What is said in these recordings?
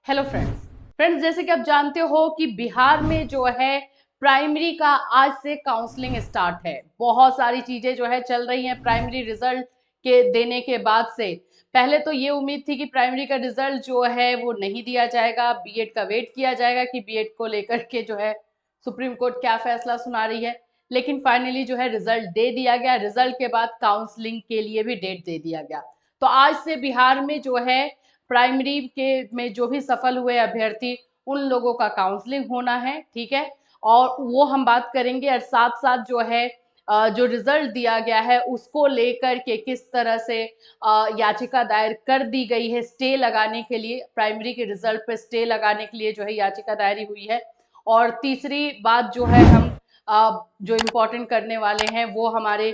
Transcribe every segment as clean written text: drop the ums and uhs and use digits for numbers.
Hello friends जैसे कि आप जानते हो कि बिहार में जो है प्राइमरी का आज से काउंसलिंग स्टार्ट है। बहुत सारी चीजें जो है चल रही हैं प्राइमरी रिजल्ट के देने के बाद से। पहले तो ये उम्मीद थी कि प्राइमरी का रिजल्ट जो है वो नहीं दिया जाएगा, बीएड का वेट किया जाएगा कि बीएड को लेकर के जो है सुप्रीम कोर्ट क्या फैसला सुना रही है। लेकिन फाइनली जो है रिजल्ट दे दिया गया। रिजल्ट के बाद काउंसलिंग के लिए भी डेट दे दिया गया। तो आज से बिहार में जो है प्राइमरी के में जो भी सफल हुए अभ्यर्थी उन लोगों का काउंसलिंग होना है, ठीक है। और वो हम बात करेंगे और साथ साथ जो है जो रिजल्ट दिया गया है उसको लेकर के किस तरह से याचिका दायर कर दी गई है स्टे लगाने के लिए, प्राइमरी के रिजल्ट पे स्टे लगाने के लिए जो है याचिका दायर हुई है। और तीसरी बात जो है हम जो इम्पोर्टेंट करने वाले हैं वो हमारे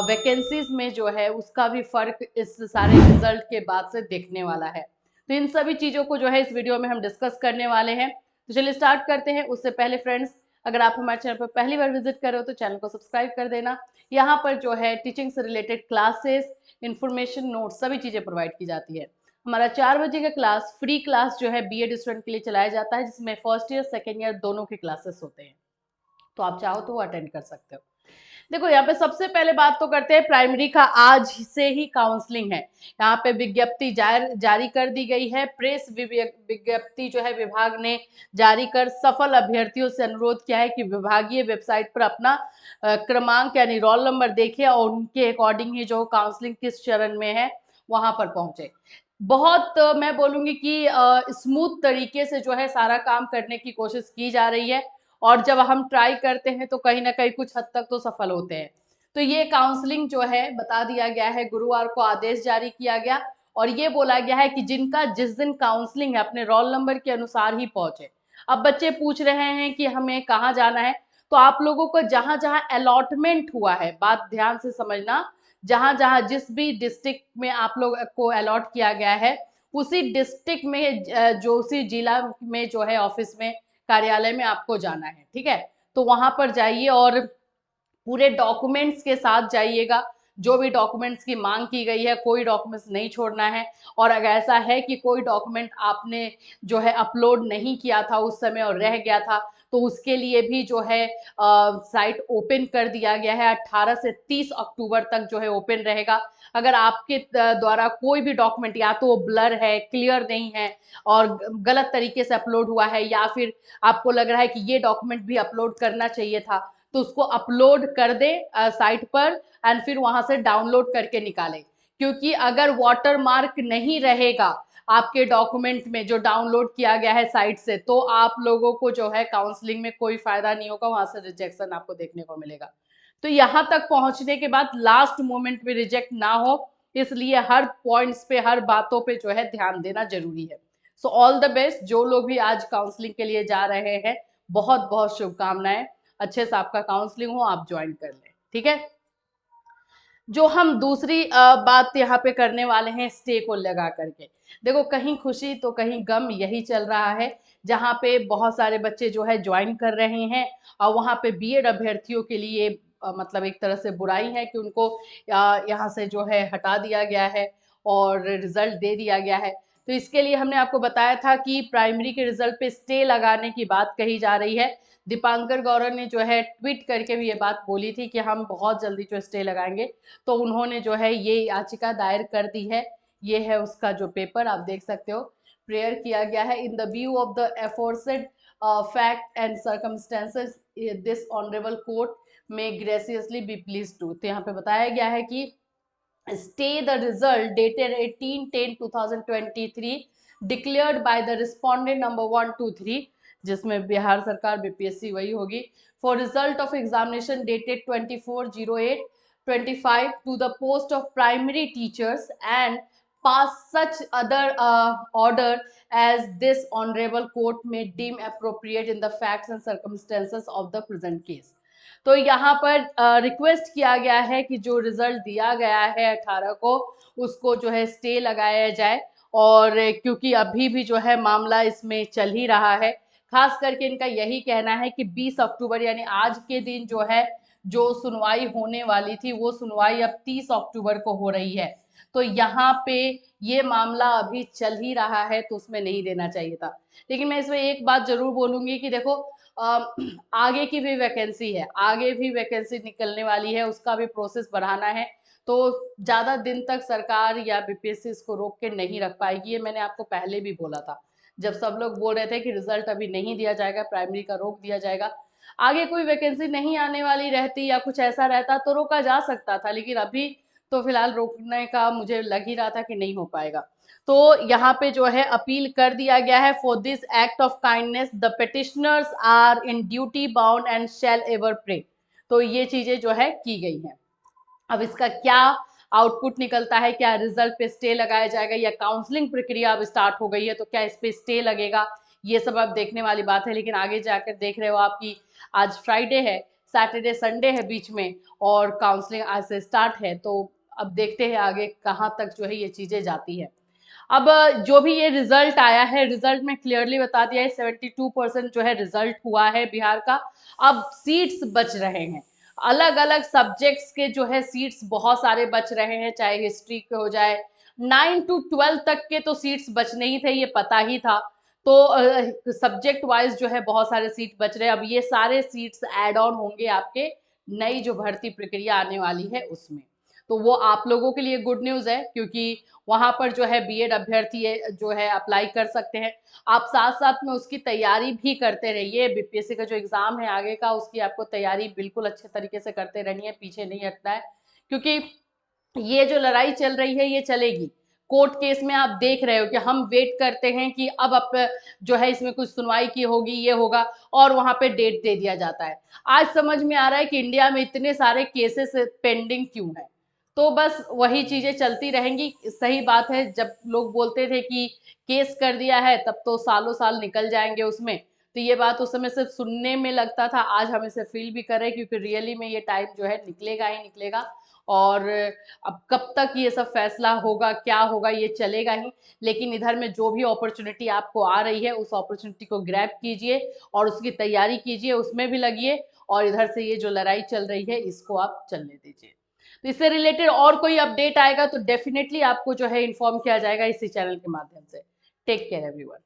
वैकेंसीज में जो है उसका भी फर्क इस सारे रिजल्ट के बाद से देखने वाला है। तो इन सभी चीजों को जो है इस वीडियो में हम डिस्कस करने वाले हैं। तो चलिए स्टार्ट करते हैं। उससे पहले फ्रेंड्स, अगर आप हमारे चैनल पर पहली बार विजिट कर रहे हो तो चैनल को सब्सक्राइब कर देना। यहाँ पर जो है टीचिंग से रिलेटेड क्लासेस, इंफॉर्मेशन, नोट्स सभी चीजें प्रोवाइड की जाती है। हमारा 4 बजे का क्लास फ्री क्लास जो है बीएड स्टूडेंट के लिए चलाया जाता है, जिसमें फर्स्ट ईयर सेकेंड ईयर दोनों के क्लासेस होते हैं। तो आप चाहो तो वो अटेंड कर सकते हो। देखो यहाँ पे सबसे पहले बात तो करते हैं प्राइमरी का। आज से ही काउंसलिंग है। यहाँ पे विज्ञप्ति जारी कर दी गई है। प्रेस विज्ञप्ति जो है विभाग ने जारी कर सफल अभ्यर्थियों से अनुरोध किया है कि विभागीय वेबसाइट पर अपना क्रमांक यानी रोल नंबर देखिए और उनके अकॉर्डिंग ही जो काउंसलिंग किस चरण में है वहां पर पहुंचे। बहुत मैं बोलूंगी कि स्मूथ तरीके से जो है सारा काम करने की कोशिश की जा रही है। और जब हम ट्राई करते हैं तो कहीं ना कहीं कुछ हद तक तो सफल होते हैं। तो ये काउंसलिंग जो है बता दिया गया है, गुरुवार को आदेश जारी किया गया और ये बोला गया है कि जिनका जिस दिन काउंसलिंग है अपने रोल नंबर के अनुसार ही पहुंचे। अब बच्चे पूछ रहे हैं कि हमें कहाँ जाना है, तो आप लोगों को जहां जहां अलॉटमेंट हुआ है, बात ध्यान से समझना, जहां जहां जिस भी डिस्ट्रिक्ट में आप लोग को अलॉट किया गया है उसी डिस्ट्रिक्ट में जो उसी जिला में जो है ऑफिस में, कार्यालय में आपको जाना है, ठीक है। तो वहां पर जाइए और पूरे डॉक्यूमेंट्स के साथ जाइएगा। जो भी डॉक्यूमेंट्स की मांग की गई है कोई डॉक्यूमेंट्स नहीं छोड़ना है। और अगर ऐसा है कि कोई डॉक्यूमेंट आपने जो है अपलोड नहीं किया था उस समय और रह गया था तो उसके लिए भी जो है साइट ओपन कर दिया गया है। 18 से 30 अक्टूबर तक जो है ओपन रहेगा। अगर आपके द्वारा कोई भी डॉक्यूमेंट या तो वो ब्लर है, क्लियर नहीं है और गलत तरीके से अपलोड हुआ है, या फिर आपको लग रहा है कि ये डॉक्यूमेंट भी अपलोड करना चाहिए था, तो उसको अपलोड कर दे साइट पर एंड फिर वहां से डाउनलोड करके निकाले। क्योंकि अगर वाटर मार्क नहीं रहेगा आपके डॉक्यूमेंट में जो डाउनलोड किया गया है साइट से, तो आप लोगों को जो है काउंसलिंग में कोई फायदा नहीं होगा, वहां से रिजेक्शन आपको देखने को मिलेगा। तो यहां तक पहुंचने के बाद लास्ट मोमेंट में रिजेक्ट ना हो, इसलिए हर पॉइंट्स पे, हर बातों पे जो है ध्यान देना जरूरी है। सो ऑल द बेस्ट जो लोग भी आज काउंसलिंग के लिए जा रहे हैं, बहुत बहुत शुभकामनाएं। अच्छे से आपका काउंसलिंग हो, आप ज्वाइन कर लें, ठीक है। जो हम दूसरी बात यहाँ पे करने वाले हैं स्टे को लगा करके, देखो कहीं खुशी तो कहीं गम यही चल रहा है। जहाँ पे बहुत सारे बच्चे जो है ज्वाइन कर रहे हैं और वहाँ पे बीएड अभ्यर्थियों के लिए मतलब एक तरह से बुराई है कि उनको यहाँ से जो है हटा दिया गया है और रिजल्ट दे दिया गया है। तो इसके लिए हमने आपको बताया था कि प्राइमरी के रिजल्ट पे स्टे लगाने की बात कही जा रही है। दीपांकर गौरव ने जो है ट्वीट करके भी ये बात बोली थी कि हम बहुत जल्दी जो स्टे लगाएंगे। तो उन्होंने जो है ये याचिका दायर कर दी है। ये है उसका जो पेपर, आप देख सकते हो। प्रेयर किया गया है, in the view of the aforesaid fact and circumstances this honourable court में ग्रेसियसली बी प्लीज टू। तो यहाँ पे बताया गया है कि stay the result dated 18/10/2023 declared by the respondent number 123, जिसमें बिहार सरकार बीपीएससी वही होगी, for result of examination dated 24/08/25 to the post of primary teachers and pass such other order as this honorable court may deem appropriate in the facts and circumstances of the present case। तो यहाँ पर request किया गया है कि जो result दिया गया है 18 को उसको जो है स्टे लगाया जाए। और क्योंकि अभी भी जो है मामला इसमें चल ही रहा है, खास करके इनका यही कहना है कि 20 अक्टूबर यानी आज के दिन जो है जो सुनवाई होने वाली थी वो सुनवाई अब 30 अक्टूबर को हो रही है। तो यहाँ पे ये मामला अभी चल ही रहा है, तो उसमें नहीं देना चाहिए था। लेकिन मैं इसमें एक बात जरूर बोलूंगी कि देखो आगे की भी वैकेंसी है, आगे भी वैकेंसी निकलने वाली है, उसका भी प्रोसेस बढ़ाना है। तो ज्यादा दिन तक सरकार या बीपीएससी इसको रोक के नहीं रख पाएगी, ये मैंने आपको पहले भी बोला था, जब सब लोग बोल रहे थे कि रिजल्ट अभी नहीं दिया जाएगा, प्राइमरी का रोक दिया जाएगा। आगे कोई वैकेंसी नहीं आने वाली रहती या कुछ ऐसा रहता तो रोका जा सकता था, लेकिन अभी तो फिलहाल रोकने का मुझे लग ही रहा था कि नहीं हो पाएगा। तो यहाँ पे जो है अपील कर दिया गया है, for this act of kindness the petitioners are in duty bound and shall ever pray. तो ये चीजें जो है की गई हैं। अब इसका क्या आउटपुट निकलता है, क्या रिजल्ट पे स्टे लगाया जाएगा, या काउंसलिंग प्रक्रिया अब स्टार्ट हो गई है तो क्या इस पे स्टे लगेगा, ये सब अब देखने वाली बात है। लेकिन आगे जाकर देख रहे हो आपकी, आज फ्राइडे है, सैटरडे संडे है बीच में, और काउंसलिंग आज से स्टार्ट है। तो अब देखते हैं आगे कहाँ तक जो है ये चीजें जाती है। अब जो भी ये रिजल्ट आया है, रिजल्ट में क्लियरली बता दिया है 72% जो है रिजल्ट हुआ है बिहार का। अब सीट्स बच रहे हैं, अलग अलग सब्जेक्ट्स के जो है सीट्स बहुत सारे बच रहे हैं, चाहे हिस्ट्री के हो जाए, 9 to 12 तक के तो सीट्स बचने ही थे, ये पता ही था। तो सब्जेक्ट वाइज जो है बहुत सारे सीट बच रहे हैं। अब ये सारे सीट्स ऐड ऑन होंगे आपके नई जो भर्ती प्रक्रिया आने वाली है उसमें। तो वो आप लोगों के लिए गुड न्यूज है, क्योंकि वहां पर जो है बीएड अभ्यर्थी जो है अप्लाई कर सकते हैं। आप साथ साथ में उसकी तैयारी भी करते रहिए, बीपीएससी का जो एग्जाम है आगे का, उसकी आपको तैयारी बिल्कुल अच्छे तरीके से करते रहनी है, पीछे नहीं हटना है। क्योंकि ये जो लड़ाई चल रही है ये चलेगी, कोर्ट केस में आप देख रहे हो कि हम वेट करते हैं कि अब जो है इसमें कुछ सुनवाई की होगी, ये होगा, और वहां पे डेट दे दिया जाता है। आज समझ में आ रहा है कि इंडिया में इतने सारे केसेस पेंडिंग क्यों है। तो बस वही चीजें चलती रहेंगी। सही बात है, जब लोग बोलते थे कि केस कर दिया है तब तो सालों साल निकल जाएंगे उसमें, तो ये बात उस समय सिर्फ सुनने में लगता था, आज हम इसे फील भी कर रहे हैं, क्योंकि रियली में ये टाइम जो है निकलेगा ही निकलेगा। और अब कब तक ये सब फैसला होगा, क्या होगा, ये चलेगा ही। लेकिन इधर में जो भी अपॉर्चुनिटी आपको आ रही है उस अपॉर्चुनिटी को ग्रैब कीजिए और उसकी तैयारी कीजिए, उसमें भी लगिए, और इधर से ये जो लड़ाई चल रही है इसको आप चलने दीजिए। तो इससे रिलेटेड और कोई अपडेट आएगा तो डेफिनेटली आपको जो है इन्फॉर्म किया जाएगा इसी चैनल के माध्यम से। Take care everyone.